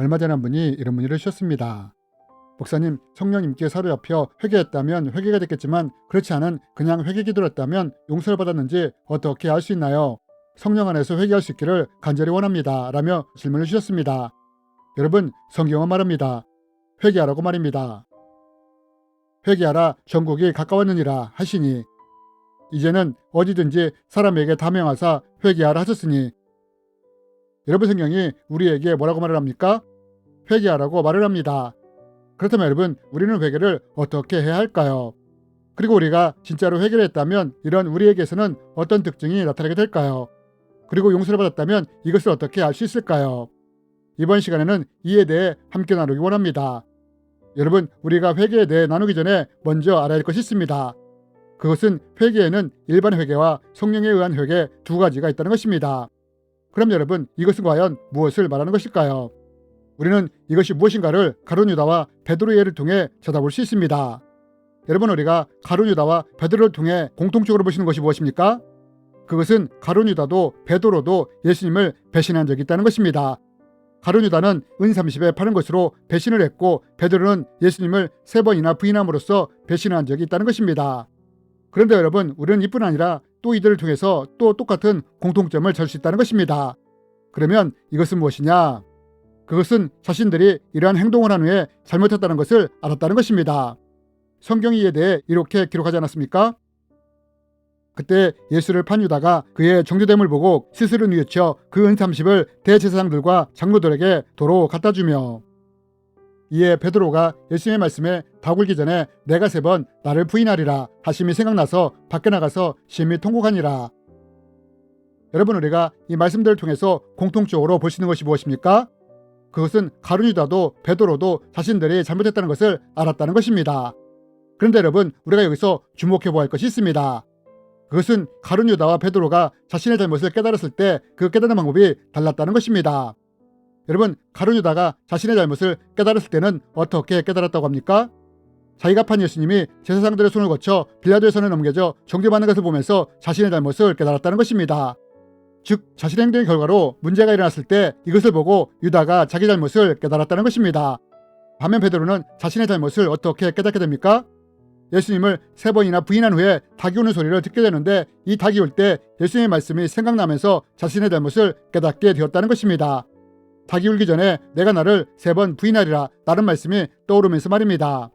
얼마 전에 한 분이 이런 문의를 주셨습니다. 목사님, 성령님께 사로잡혀 회개했다면 회개가 됐겠지만 그렇지 않은 그냥 회개 기도를 했다면 용서를 받았는지 어떻게 알 수 있나요? 성령 안에서 회개할 수 있기를 간절히 원합니다. 라며 질문을 주셨습니다. 여러분, 성경은 말합니다. 회개하라고 말입니다. 회개하라 전국이 가까웠느니라 하시니 이제는 어디든지 사람에게 다 명하사 회개하라 하셨으니 여러분, 성경이 우리에게 뭐라고 말을 합니까? 회개하라고 말을 합니다. 그렇다면 여러분, 우리는 회개를 어떻게 해야 할까요? 그리고 우리가 진짜로 회개를 했다면 이런 우리에게서는 어떤 특징이 나타나게 될까요? 그리고 용서를 받았다면 이것을 어떻게 알 수 있을까요? 이번 시간에는 이에 대해 함께 나누기 원합니다. 여러분, 우리가 회개에 대해 나누기 전에 먼저 알아야 할 것이 있습니다. 그것은 회개에는 일반 회개와 성령에 의한 회개 두 가지가 있다는 것입니다. 그럼 여러분, 이것은 과연 무엇을 말하는 것일까요? 우리는 이것이 무엇인가를 가룟 유다와 베드로의 예를 통해 쳐다볼 수 있습니다. 여러분, 우리가 가룟 유다와 베드로를 통해 공통적으로 보시는 것이 무엇입니까? 그것은 가룟 유다도 베드로도 예수님을 배신한 적이 있다는 것입니다. 가룟 유다는 은 30에 파는 것으로 배신을 했고 베드로는 예수님을 3번이나 부인함으로써 배신한 적이 있다는 것입니다. 그런데 여러분, 우리는 이뿐 아니라 또 이들을 통해서 또 똑같은 공통점을 찾을 수 있다는 것입니다. 그러면 이것은 무엇이냐? 그것은 자신들이 이러한 행동을 한 후에 잘못했다는 것을 알았다는 것입니다. 성경이 이에 대해 이렇게 기록하지 않았습니까? 그때 예수를 판 유다가 그의 정죄됨을 보고 스스로 뉘우쳐 그 은 30을 대제사장들과 장로들에게 도로 갖다 주며 이에 베드로가 예수님의 말씀에 다 굴기 전에 내가 3번 나를 부인하리라 하심이 생각나서 밖에 나가서 심히 통곡하니라. 여러분, 우리가 이 말씀들을 통해서 공통적으로 볼 수 있는 것이 무엇입니까? 그것은 가룟 유다도 베드로도 자신들이 잘못했다는 것을 알았다는 것입니다. 그런데 여러분, 우리가 여기서 주목해 보아야 할 것이 있습니다. 그것은 가룟 유다와 베드로가 자신의 잘못을 깨달았을 때 그 깨닫는 방법이 달랐다는 것입니다. 여러분, 가룟 유다가 자신의 잘못을 깨달았을 때는 어떻게 깨달았다고 합니까? 자기가 판 예수님이 제사장들의 손을 거쳐 빌라도의 손에 넘겨져 정죄받는 것을 보면서 자신의 잘못을 깨달았다는 것입니다. 즉, 자신의 행동의 결과로 문제가 일어났을 때 이것을 보고 유다가 자기 잘못을 깨달았다는 것입니다. 반면 베드로는 자신의 잘못을 어떻게 깨닫게 됩니까? 예수님을 3번이나 부인한 후에 닭이 우는 소리를 듣게 되는데 이 닭이 울 때 예수님의 말씀이 생각나면서 자신의 잘못을 깨닫게 되었다는 것입니다. 닭이 울기 전에 내가 나를 3번 부인하리라 라는 말씀이 떠오르면서 말입니다.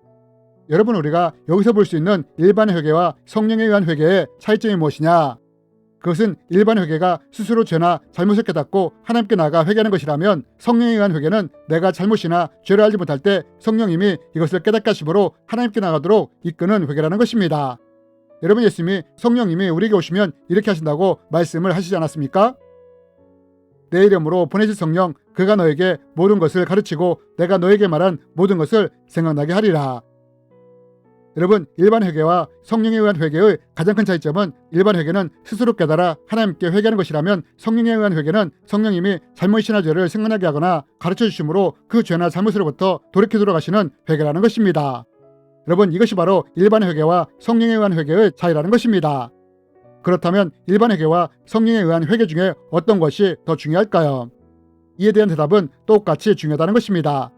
여러분, 우리가 여기서 볼 수 있는 일반 회개와 성령에 의한 회개의 차이점이 무엇이냐? 그것은 일반 회개가 스스로 죄나 잘못을 깨닫고 하나님께 나아가 회개하는 것이라면 성령에 의한 회개는 내가 잘못이나 죄를 알지 못할 때 성령님이 이것을 깨닫게 하심으로 하나님께 나가도록 이끄는 회개라는 것입니다. 여러분, 예수님이 성령님이 우리에게 오시면 이렇게 하신다고 말씀을 하시지 않았습니까? 내 이름으로 보내실 성령, 그가 너에게 모든 것을 가르치고 내가 너에게 말한 모든 것을 생각나게 하리라. 여러분, 일반 회개와 성령에 의한 회개의 가장 큰 차이점은 일반 회개는 스스로 깨달아 하나님께 회개하는 것이라면 성령에 의한 회개는 성령님이 잘못이나 죄를 생각나게 하거나 가르쳐 주심으로 그 죄나 잘못으로부터 돌이켜 돌아가시는 회개라는 것입니다. 여러분, 이것이 바로 일반 회개와 성령에 의한 회개의 차이라는 것입니다. 그렇다면 일반 회개와 성령에 의한 회개 중에 어떤 것이 더 중요할까요? 이에 대한 대답은 똑같이 중요하다는 것입니다.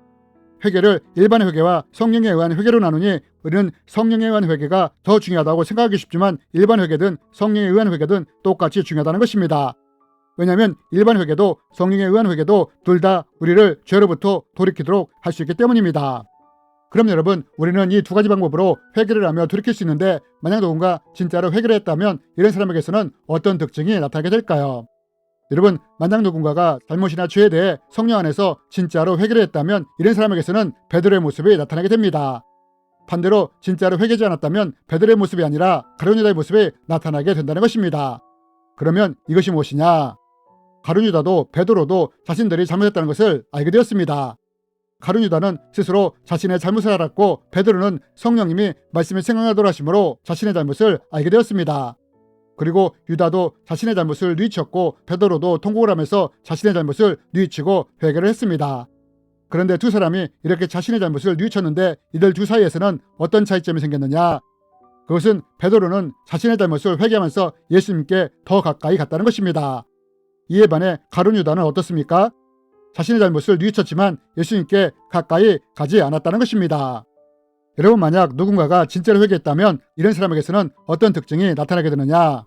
회개를 일반 회개와 성령에 의한 회개로 나누니 우리는 성령에 의한 회개가 더 중요하다고 생각하기 쉽지만 일반 회개든 성령에 의한 회개든 똑같이 중요하다는 것입니다. 왜냐하면 일반 회개도 성령에 의한 회개도 둘 다 우리를 죄로부터 돌이키도록 할 수 있기 때문입니다. 그럼 여러분, 우리는 이 두 가지 방법으로 회개를 하며 돌이킬 수 있는데 만약 누군가 진짜로 회개를 했다면 이런 사람에게서는 어떤 특징이 나타나게 될까요? 여러분, 만약 누군가가 잘못이나 죄에 대해 성령 안에서 진짜로 회개를 했다면 이런 사람에게서는 베드로의 모습이 나타나게 됩니다. 반대로 진짜로 회개하지 않았다면 베드로의 모습이 아니라 가룟 유다의 모습이 나타나게 된다는 것입니다. 그러면 이것이 무엇이냐? 가룟 유다도 베드로도 자신들이 잘못했다는 것을 알게 되었습니다. 가룟 유다는 스스로 자신의 잘못을 알았고 베드로는 성령님이 말씀을 생각하도록 하심으로 자신의 잘못을 알게 되었습니다. 그리고 유다도 자신의 잘못을 뉘우쳤고 베드로도 통곡을 하면서 자신의 잘못을 뉘우치고 회개를 했습니다. 그런데 두 사람이 이렇게 자신의 잘못을 뉘우쳤는데 이들 두 사이에서는 어떤 차이점이 생겼느냐? 그것은 베드로는 자신의 잘못을 회개하면서 예수님께 더 가까이 갔다는 것입니다. 이에 반해 가룟 유다는 어떻습니까? 자신의 잘못을 뉘우쳤지만 예수님께 가까이 가지 않았다는 것입니다. 여러분, 만약 누군가가 진짜로 회개했다면 이런 사람에게서는 어떤 특징이 나타나게 되느냐?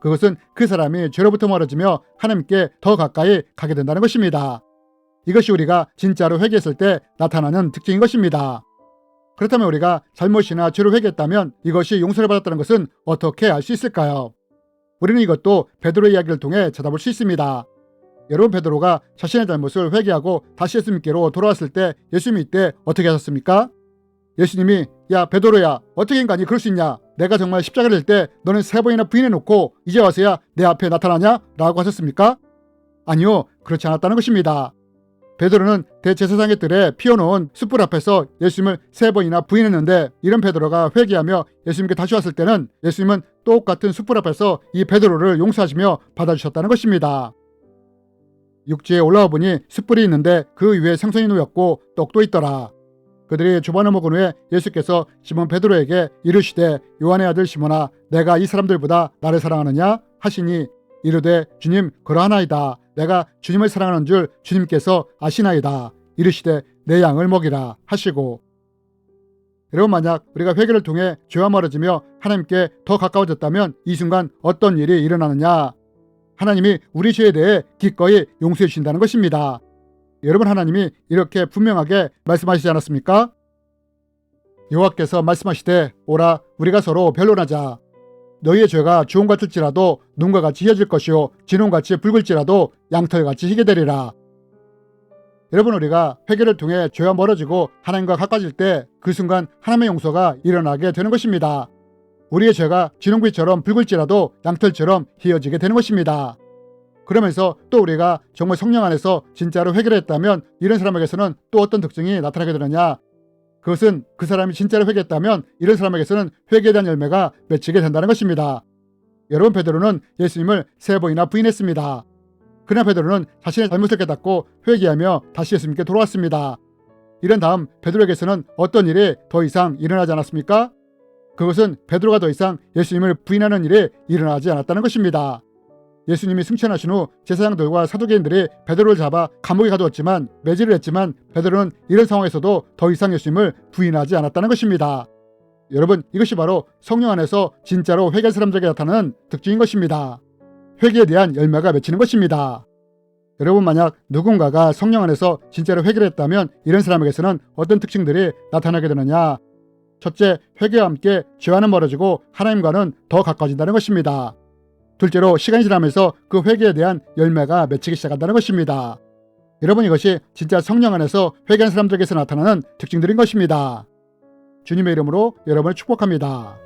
그것은 그 사람이 죄로부터 멀어지며 하나님께 더 가까이 가게 된다는 것입니다. 이것이 우리가 진짜로 회개했을 때 나타나는 특징인 것입니다. 그렇다면 우리가 잘못이나 죄로 회개했다면 이것이 용서를 받았다는 것은 어떻게 알 수 있을까요? 우리는 이것도 베드로의 이야기를 통해 찾아볼 수 있습니다. 여러분, 베드로가 자신의 잘못을 회개하고 다시 예수님께로 돌아왔을 때 예수님이 이때 어떻게 하셨습니까? 예수님이 야 베드로야, 어떻게 인간이 그럴 수 있냐? 내가 정말 십자가를 질 때 너는 3번이나 부인해놓고 이제 와서야 내 앞에 나타나냐? 라고 하셨습니까? 아니요, 그렇지 않았다는 것입니다. 베드로는 대제사장의 뜰에 피워놓은 숯불 앞에서 예수님을 3번이나 부인했는데 이런 베드로가 회개하며 예수님께 다시 왔을 때는 예수님은 똑같은 숯불 앞에서 이 베드로를 용서하시며 받아주셨다는 것입니다. 육지에 올라와 보니 숯불이 있는데 그 위에 생선이 놓였고 떡도 있더라. 그들이 조반을 먹은 후에 예수께서 시몬 베드로에게 이르시되 요한의 아들 시몬아, 내가 이 사람들보다 나를 사랑하느냐 하시니 이르되 주님, 그러하나이다. 내가 주님을 사랑하는 줄 주님께서 아시나이다. 이르시되 내 양을 먹이라 하시고. 여러분, 만약 우리가 회개를 통해 죄와 멀어지며 하나님께 더 가까워졌다면 이 순간 어떤 일이 일어나느냐? 하나님이 우리 죄에 대해 기꺼이 용서해 주신다는 것입니다. 여러분, 하나님이 이렇게 분명하게 말씀하시지 않았습니까? 여호와께서 말씀하시되 오라, 우리가 서로 변론하자. 너희의 죄가 주홍 같을지라도 눈과 같이 희어질 것이요 진홍같이 붉을지라도 양털같이 희게 되리라. 여러분, 우리가 회개를 통해 죄와 멀어지고 하나님과 가까워질 때 그 순간 하나님의 용서가 일어나게 되는 것입니다. 우리의 죄가 진홍빛처럼 붉을지라도 양털처럼 희어지게 되는 것입니다. 그러면서 또 우리가 정말 성령 안에서 진짜로 회개를 했다면 이런 사람에게서는 또 어떤 특징이 나타나게 되느냐? 그것은 그 사람이 진짜로 회개했다면 이런 사람에게서는 회개에 대한 열매가 맺히게 된다는 것입니다. 여러분, 베드로는 예수님을 3번이나 부인했습니다. 그러나 베드로는 자신의 잘못을 깨닫고 회개하며 다시 예수님께 돌아왔습니다. 이런 다음 베드로에게서는 어떤 일이 더 이상 일어나지 않았습니까? 그것은 베드로가 더 이상 예수님을 부인하는 일이 일어나지 않았다는 것입니다. 예수님이 승천하신 후 제사장들과 사두개인들이 베드로를 잡아 감옥에 가두었지만 매질을 했지만 베드로는 이런 상황에서도 더 이상 예수님을 부인하지 않았다는 것입니다. 여러분, 이것이 바로 성령 안에서 진짜로 회개할 사람들에게 나타나는 특징인 것입니다. 회개에 대한 열매가 맺히는 것입니다. 여러분, 만약 누군가가 성령 안에서 진짜로 회개를 했다면 이런 사람에게서는 어떤 특징들이 나타나게 되느냐? 첫째, 회개와 함께 죄와는 멀어지고 하나님과는 더 가까워진다는 것입니다. 둘째로, 시간이 지나면서 그 회개에 대한 열매가 맺히기 시작한다는 것입니다. 여러분, 이것이 진짜 성령 안에서 회개한 사람들에게서 나타나는 특징들인 것입니다. 주님의 이름으로 여러분을 축복합니다.